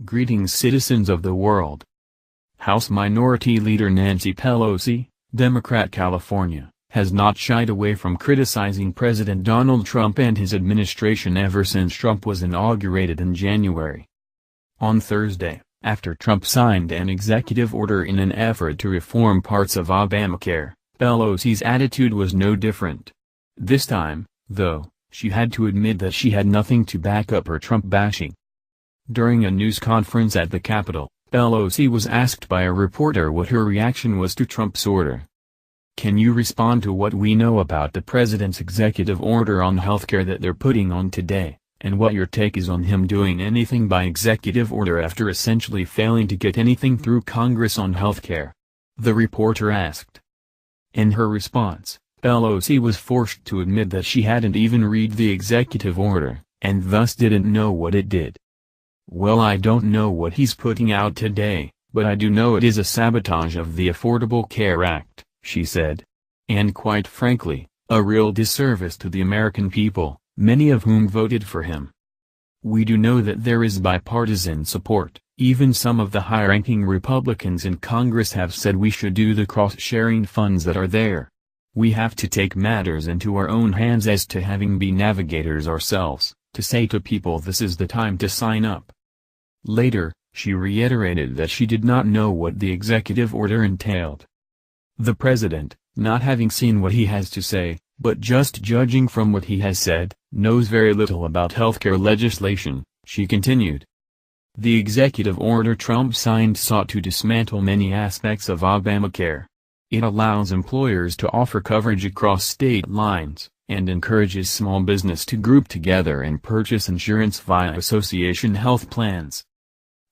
Greetings, citizens of the world. House Minority Leader Nancy Pelosi, Democrat, California, has not shied away from criticizing President Donald Trump and his administration ever since Trump was inaugurated in January. On Thursday, after Trump signed an executive order in an effort to reform parts of Obamacare, Pelosi's attitude was no different. This time, though, she had to admit that she had nothing to back up her Trump bashing. During a news conference at the Capitol, Pelosi was asked by a reporter what her reaction was to Trump's order. "Can you respond to what we know about the president's executive order on healthcare that they're putting on today, and what your take is on him doing anything by executive order after essentially failing to get anything through Congress on healthcare?" the reporter asked. In her response, Pelosi was forced to admit that she hadn't even read the executive order, and thus didn't know what it did. "Well, I don't know what he's putting out today, but I do know it is a sabotage of the Affordable Care Act," she said. "And quite frankly, a real disservice to the American people, many of whom voted for him. We do know that there is bipartisan support. Even some of the high-ranking Republicans in Congress have said we should do the cross-sharing funds that are there. We have to take matters into our own hands as to having been navigators ourselves, to say to people this is the time to sign up." Later, she reiterated that she did not know what the executive order entailed. "The president, not having seen what he has to say, but just judging from what he has said, knows very little about healthcare legislation," she continued. The executive order Trump signed sought to dismantle many aspects of Obamacare. It allows employers to offer coverage across state lines, and encourages small business to group together and purchase insurance via association health plans.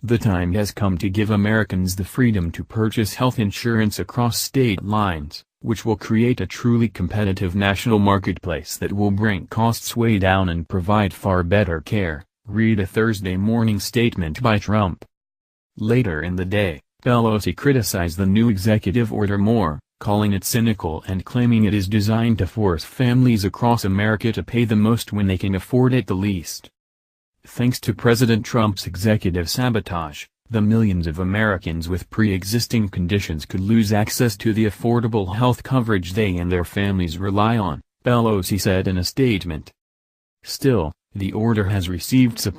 The time has come to give Americans the freedom to purchase health insurance across state lines, which will create a truly competitive national marketplace that will bring costs way down and provide far better care, read a Thursday morning statement by Trump. Later in the day, Pelosi criticized the new executive order more, calling it cynical and claiming it is designed to force families across America to pay the most when they can afford it the least. Thanks to President Trump's executive sabotage, the millions of Americans with pre-existing conditions could lose access to the affordable health coverage they and their families rely on, Pelosi said in a statement. Still, the order has received support